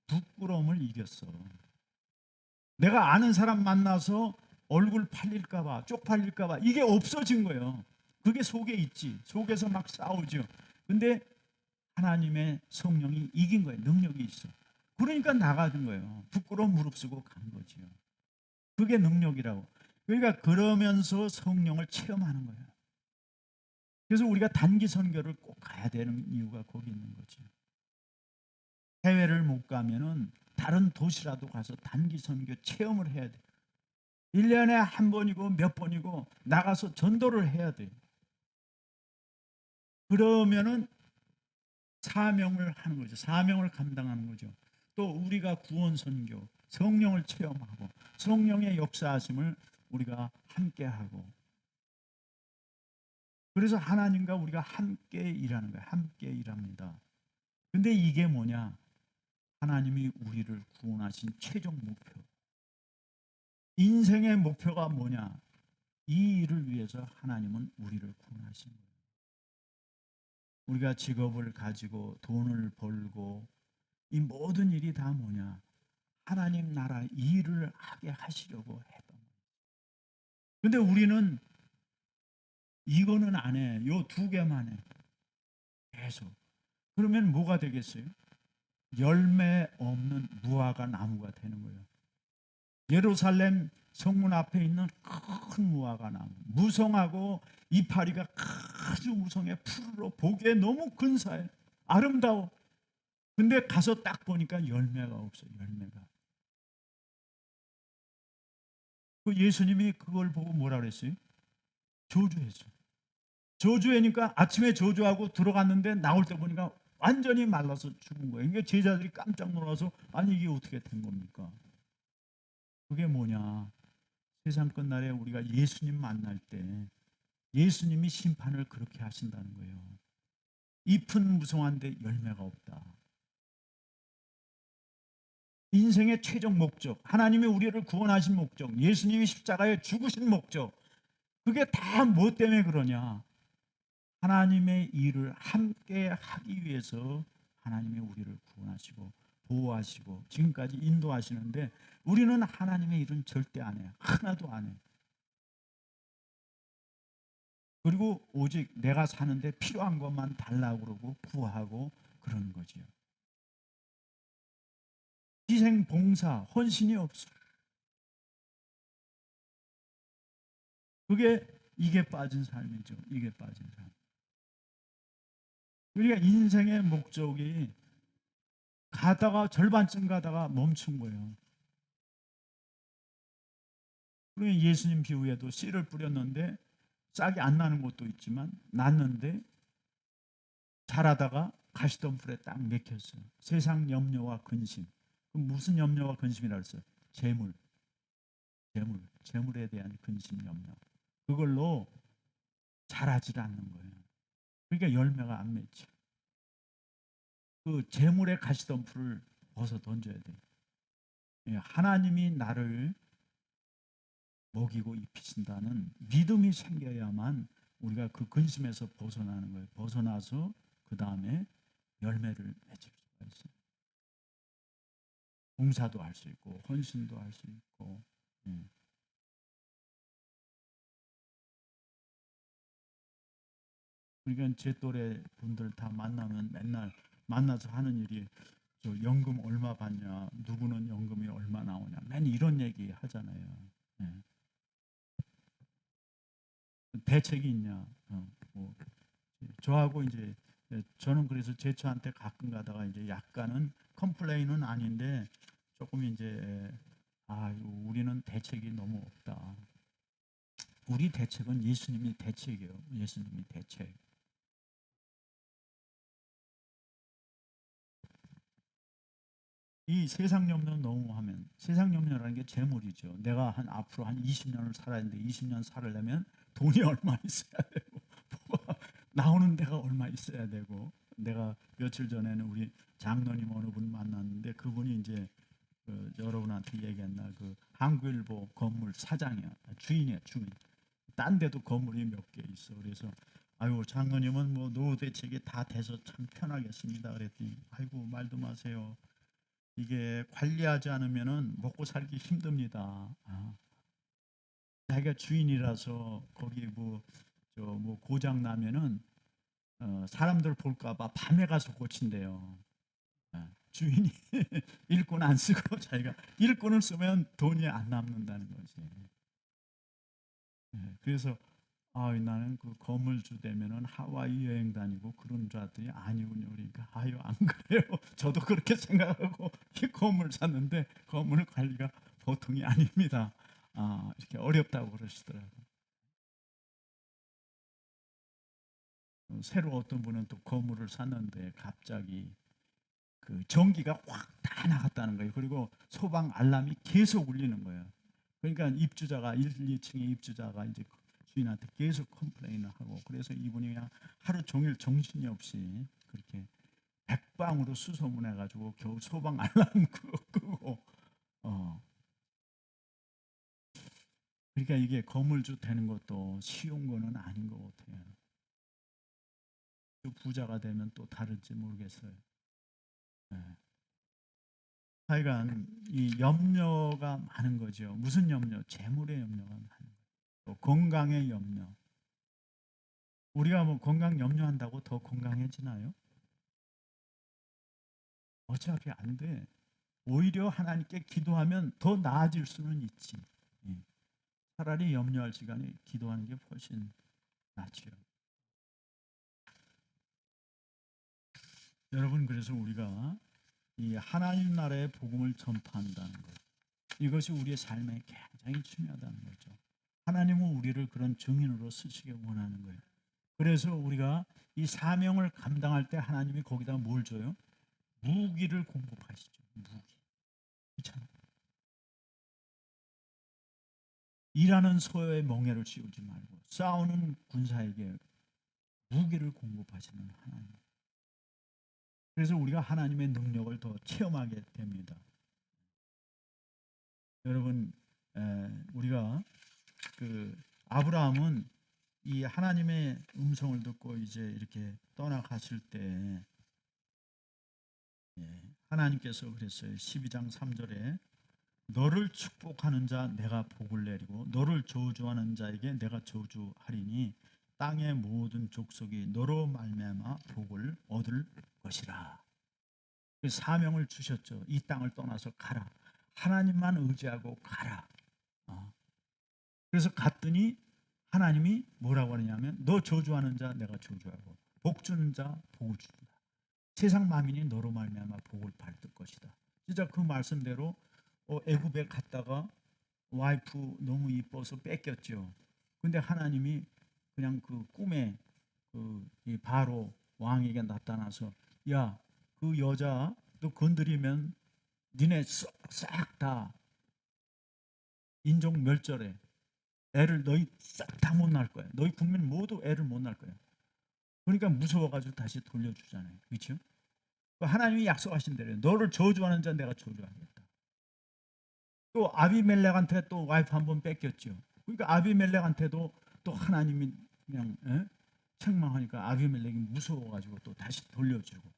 부끄러움을 이겼어. 내가 아는 사람 만나서 얼굴 팔릴까 봐 쪽팔릴까 봐 이게 없어진 거예요. 그게 속에 있지. 속에서 막 싸우죠. 근데 하나님의 성령이 이긴 거예요. 능력이 있어. 그러니까 나가는 거예요. 부끄러움 무릅쓰고 간 거지요. 그게 능력이라고. 그러니까 그러면서 성령을 체험하는 거예요. 그래서 우리가 단기 선교를 꼭 가야 되는 이유가 거기 있는 거죠. 해외를 못 가면은 다른 도시라도 가서 단기 선교 체험을 해야 돼. 1년에 한 번이고 몇 번이고 나가서 전도를 해야 돼. 그러면은 사명을 하는 거죠. 사명을 감당하는 거죠. 또 우리가 구원 선교, 성령을 체험하고 성령의 역사하심을 우리가 함께 하고 그래서 하나님과 우리가 함께 일하는 거예요. 함께 일합니다. 근데 이게 뭐냐? 하나님이 우리를 구원하신 최종 목표. 인생의 목표가 뭐냐? 이 일을 위해서 하나님은 우리를 구원하신 거예요. 우리가 직업을 가지고 돈을 벌고 이 모든 일이 다 뭐냐? 하나님 나라 이 일을 하게 하시려고 했던 거예요. 근데 우리는 이거는 안 해. 요 두 개만 해. 계속. 그러면 뭐가 되겠어요? 열매 없는 무화과 나무가 되는 거예요. 예루살렘 성문 앞에 있는 큰 무화과 나무, 무성하고 이파리가 아주 무성해. 푸르러 보기에 너무 근사해. 아름다워. 근데 가서 딱 보니까 열매가 없어요. 열매가. 그 예수님이 그걸 보고 뭐라 그랬어요? 저주했어요. 저주하니까 아침에 저주하고 들어갔는데 나올 때 보니까 완전히 말라서 죽은 거예요. 그러니까 제자들이 깜짝 놀라서 아니 이게 어떻게 된 겁니까? 그게 뭐냐? 세상 끝날에 우리가 예수님 만날 때 예수님이 심판을 그렇게 하신다는 거예요. 잎은 무성한데 열매가 없다. 인생의 최종 목적, 하나님이 우리를 구원하신 목적, 예수님이 십자가에 죽으신 목적, 그게 다 뭐 때문에 그러냐? 하나님의 일을 함께 하기 위해서 하나님이 우리를 구원하시고 보호하시고 지금까지 인도하시는데 우리는 하나님의 일은 절대 안 해요. 하나도 안 해요. 그리고 오직 내가 사는데 필요한 것만 달라고 그러고 구하고 그러는 거지요. 희생, 봉사, 헌신이 없어. 이게 빠진 삶이죠. 이게 빠진 삶. 우리가 인생의 목적이 가다가 절반쯤 가다가 멈춘 거예요. 그러면 예수님 비유에도 씨를 뿌렸는데 싹이 안 나는 것도 있지만 났는데 자라다가 가시덤불에 딱 맥혔어요. 세상 염려와 근심. 그럼 무슨 염려와 근심이라 했어요? 재물에 대한 근심 염려. 그걸로 자라질 않는 거예요. 그러니까 열매가 안 맺혀. 그 재물의 가시덤불을 벗어 던져야 돼. 하나님이 나를 먹이고 입히신다는 믿음이 생겨야만 우리가 그 근심에서 벗어나는 거예요. 벗어나서 그 다음에 열매를 맺을 수가 있어요. 봉사도 할 수 있고 헌신도 할 수 있고. 그러니까 제 또래 분들 다 만나면 맨날 만나서 하는 일이 저 연금 얼마 받냐, 누구는 연금이 얼마 나오냐, 맨 이런 얘기 하잖아요. 예. 대책이 있냐? 뭐 저하고 이제 저는 그래서 제 차한테 가끔 가다가 이제 약간은 컴플레인은 아닌데 조금 이제 우리는 대책이 너무 없다. 우리 대책은 예수님이 대책이에요. 예수님이 대책. 이 세상 염려 너무 하면, 세상 염려라는 게 재물이죠. 내가 앞으로 한 20년을 살아야 되는데 20년 살려면 돈이 얼마 있어야 되고 나오는 데가 얼마 있어야 되고. 내가 며칠 전에는 우리 장로님 어느 분 만났는데 그분이 이제 여러분한테 얘기했나, 그 한국일보 건물 사장이야. 주인이야, 주인. 딴 데도 건물이 몇 개 있어. 그래서 장로님은 뭐 노후 대책이 다 돼서 참 편하겠습니다. 그랬더니 말도 마세요. 이게 관리하지 않으면은 먹고 살기 힘듭니다. 자기가 주인이라서 거기 뭐 고장 나면은 사람들 볼까봐 밤에 가서 고친대요. 주인이 일꾼 안 쓰고 자기가 일꾼을 쓰면 돈이 안 남는다는 거지. 그래서 나는 그 건물주 되면은 하와이 여행 다니고 그런 줄 알았더니 아니군요. 그러니까 안 그래요. 저도 그렇게 생각하고 이 건물 샀는데 건물 관리가 보통이 아닙니다. 이렇게 어렵다고 그러시더라고요. 새로 어떤 분은 또 건물을 샀는데 갑자기 그 전기가 확 다 나갔다는 거예요. 그리고 소방 알람이 계속 울리는 거예요. 그러니까 입주자가 1, 2층의 입주자가 이제 주인한테 계속 컴플레인을 하고, 그래서 이분이 그냥 하루 종일 정신이 없이 그렇게 백방으로 수소문해 가지고 겨우 소방 알람 끄고 그러니까 이게 건물주 되는 것도 쉬운 거는 아닌 것 같아요. 또 부자가 되면 또 다를지 모르겠어요. 하여간 이 염려가 많은 거죠. 무슨 염려? 재물의 염려가 많은 거예요. 또 건강의 염려. 우리가 뭐 건강 염려한다고 더 건강해지나요? 어차피 안 돼. 오히려 하나님께 기도하면 더 나아질 수는 있지. 차라리 염려할 시간에 기도하는 게 훨씬 낫죠. 여러분, 그래서 우리가 이 하나님 나라의 복음을 전파한다는 것, 이것이 우리의 삶에 굉장히 중요하다는 거죠. 하나님은 우리를 그런 증인으로 쓰시길 원하는 거예요. 그래서 우리가 이 사명을 감당할 때 하나님이 거기다 뭘 줘요? 무기를 공급하시죠. 무기. 그렇잖아요. 일하는 소의 멍에를 씌우지 말고 싸우는 군사에게 무기를 공급하시는 하나님. 그래서 우리가 하나님의 능력을 더 체험하게 됩니다. 여러분, 우리가 그 아브라함은 이 하나님의 음성을 듣고 이제 이렇게 떠나가실 때 하나님께서 그랬어요. 12장 3절에 너를 축복하는 자 내가 복을 내리고 너를 저주하는 자에게 내가 저주하리니 땅의 모든 족속이 너로 말미암아 복을 얻을 것이라. 사명을 주셨죠. 이 땅을 떠나서 가라. 하나님만 의지하고 가라. 그래서 갔더니 하나님이 뭐라고 하느냐면 너 저주하는 자 내가 저주하고 복 주는 자 복을 준다. 세상 만민이 너로 말미암아 복을 받을 것이다. 진짜 그 말씀대로 애굽에 갔다가 와이프 너무 이뻐서 뺏겼죠. 근데 하나님이 그냥 그 꿈에 이 바로 왕에게 나타나서 야, 그 여자 너 건드리면 니네 싹 다 인종 멸절해. 애를 너희 싹 다 못 낳을 거야. 너희 국민 모두 애를 못 낳을 거야. 그러니까 무서워가지고 다시 돌려주잖아요. 그렇죠? 하나님이 약속하신 대로 너를 저주하는 자 내가 저주하겠다. 또 아비멜렉한테 또 와이프 한 번 뺏겼죠. 그러니까 아비멜렉한테도 또 하나님이 그냥 책망하니까 아비멜렉이 무서워가지고 또 다시 돌려주고.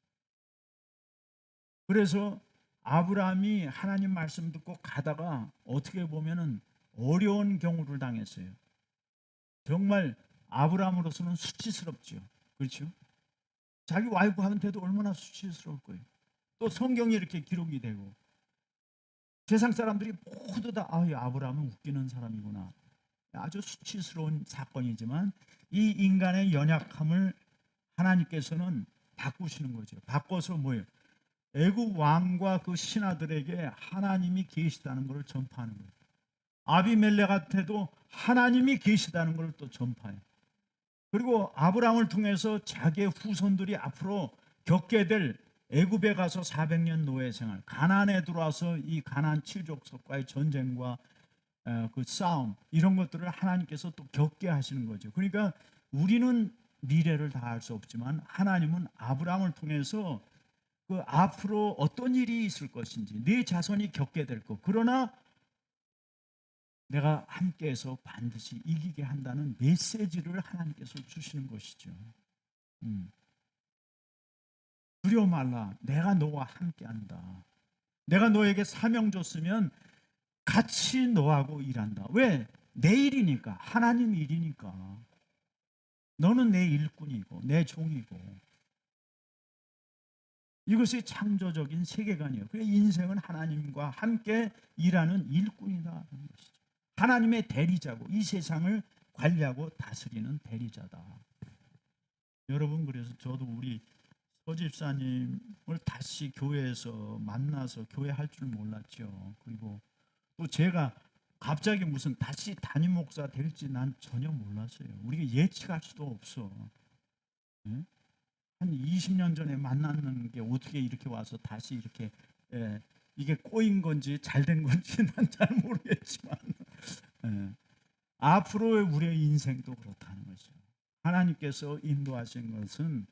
그래서 아브라함이 하나님 말씀 듣고 가다가 어떻게 보면은 어려운 경우를 당했어요. 정말 아브라함으로서는 수치스럽죠. 그렇죠? 자기 와이프한테도 얼마나 수치스러울 거예요. 또 성경이 이렇게 기록이 되고 세상 사람들이 모두 다 아브라함은 웃기는 사람이구나. 아주 수치스러운 사건이지만 이 인간의 연약함을 하나님께서는 바꾸시는 거죠. 바꿔서 뭐예요? 애굽 왕과 그 신하들에게 하나님이 계시다는 것을 전파하는 거예요. 아비멜렉한테도 하나님이 계시다는 것을 또 전파해요. 그리고 아브라함을 통해서 자기의 후손들이 앞으로 겪게 될 애굽에 가서 400년 노예 생활, 가나안에 들어와서 이 가나안 7족속과의 전쟁과 그 싸움, 이런 것들을 하나님께서 또 겪게 하시는 거죠. 그러니까 우리는 미래를 다 알 수 없지만 하나님은 아브라함을 통해서 그 앞으로 어떤 일이 있을 것인지, 네 자손이 겪게 될 것, 그러나 내가 함께해서 반드시 이기게 한다는 메시지를 하나님께서 주시는 것이죠. 두려워 말라, 내가 너와 함께한다. 내가 너에게 사명 줬으면 같이 너하고 일한다. 왜? 내 일이니까, 하나님 일이니까. 너는 내 일꾼이고 내 종이고. 이것이 창조적인 세계관이에요. 그래서 인생은 하나님과 함께 일하는 일꾼이라는 것이죠. 하나님의 대리자고, 이 세상을 관리하고 다스리는 대리자다. 여러분, 그래서 저도 우리 서집사님을 다시 교회에서 만나서 교회할 줄 몰랐죠. 그리고 또 제가 갑자기 무슨 다시 담임 목사 될지 난 전혀 몰랐어요. 우리가 예측할 수도 없어. 네? 한 20년 전에 만났는 게 어떻게 이렇게 와서 다시 이렇게, 이게 꼬인 건지 잘 된 건지 난 잘 모르겠지만, 앞으로의 우리의 인생도 그렇다는 거죠. 하나님께서 인도하신 것은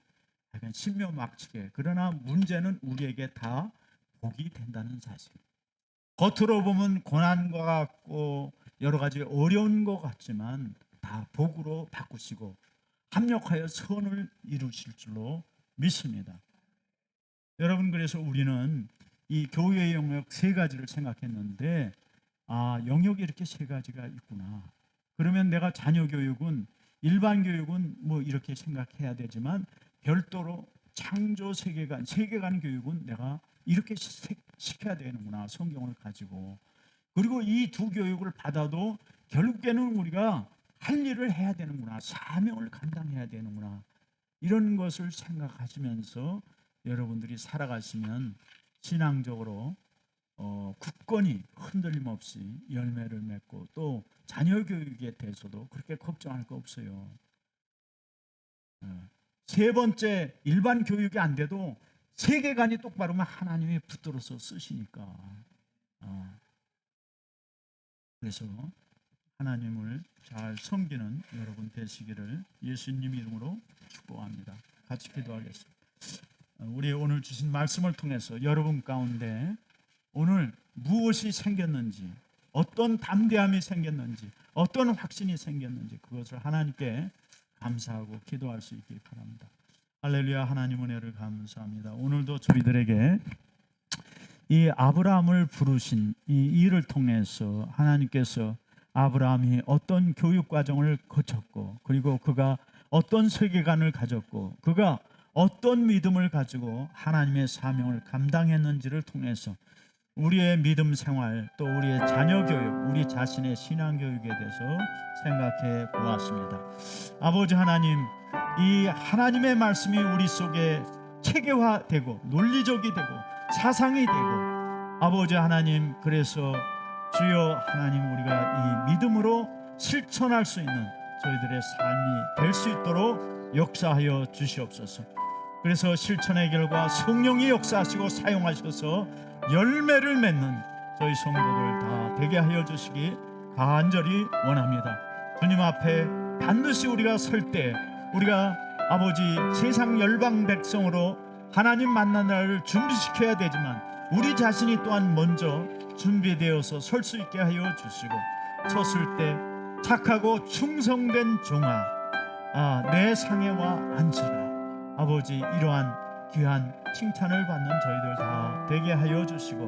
약간 신묘막측해. 그러나 문제는 우리에게 다 복이 된다는 사실. 겉으로 보면 고난과 같고 여러 가지 어려운 것 같지만 다 복으로 바꾸시고 합력하여 선을 이루실 줄로 믿습니다. 여러분, 그래서 우리는 이 교회의 영역 세 가지를 생각했는데, 영역이 이렇게 세 가지가 있구나. 그러면 내가 자녀 교육은, 일반 교육은 뭐 이렇게 생각해야 되지만 별도로 창조 세계관 교육은 내가 이렇게 시켜야 되는구나, 성경을 가지고. 그리고 이 두 교육을 받아도 결국에는 우리가 할 일을 해야 되는구나, 사명을 감당해야 되는구나, 이런 것을 생각하시면서 여러분들이 살아가시면 신앙적으로 굳건히 흔들림 없이 열매를 맺고, 또 자녀 교육에 대해서도 그렇게 걱정할 거 없어요. 세 번째, 일반 교육이 안 돼도 세계관이 똑바르면 하나님이 붙들어서 쓰시니까. 그래서 하나님을 잘 섬기는 여러분 되시기를 예수님 이름으로 축복합니다. 같이 기도하겠습니다. 우리 오늘 주신 말씀을 통해서 여러분 가운데 오늘 무엇이 생겼는지, 어떤 담대함이 생겼는지, 어떤 확신이 생겼는지, 그것을 하나님께 감사하고 기도할 수 있길 바랍니다. 할렐루야. 하나님 은혜를 감사합니다. 오늘도 저희들에게 이 아브라함을 부르신 이 일을 통해서 하나님께서 아브라함이 어떤 교육 과정을 거쳤고, 그리고 그가 어떤 세계관을 가졌고, 그가 어떤 믿음을 가지고 하나님의 사명을 감당했는지를 통해서 우리의 믿음 생활, 또 우리의 자녀 교육, 우리 자신의 신앙 교육에 대해서 생각해 보았습니다. 아버지 하나님, 이 하나님의 말씀이 우리 속에 체계화되고 논리적이 되고 사상이 되고, 아버지 하나님, 그래서 주여 하나님, 우리가 이 믿음으로 실천할 수 있는 저희들의 삶이 될 수 있도록 역사하여 주시옵소서. 그래서 실천의 결과 성령이 역사하시고 사용하셔서 열매를 맺는 저희 성도들 다 되게 하여 주시기 간절히 원합니다. 주님 앞에 반드시 우리가 설 때, 우리가 아버지 세상 열방 백성으로 하나님 만난 날을 준비시켜야 되지만 우리 자신이 또한 먼저 준비되어서 설 수 있게 하여 주시고, 섰을 때 착하고 충성된 종아, 내 상해와 앉으라. 아버지, 이러한 귀한 칭찬을 받는 저희들 다 되게 하여 주시고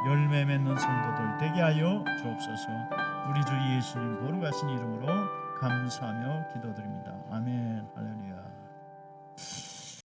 열매 맺는 성도들 되게 하여 주옵소서. 우리 주 예수님 거룩하신 이름으로 감사하며 기도드립니다. 아멘. 할렐루야.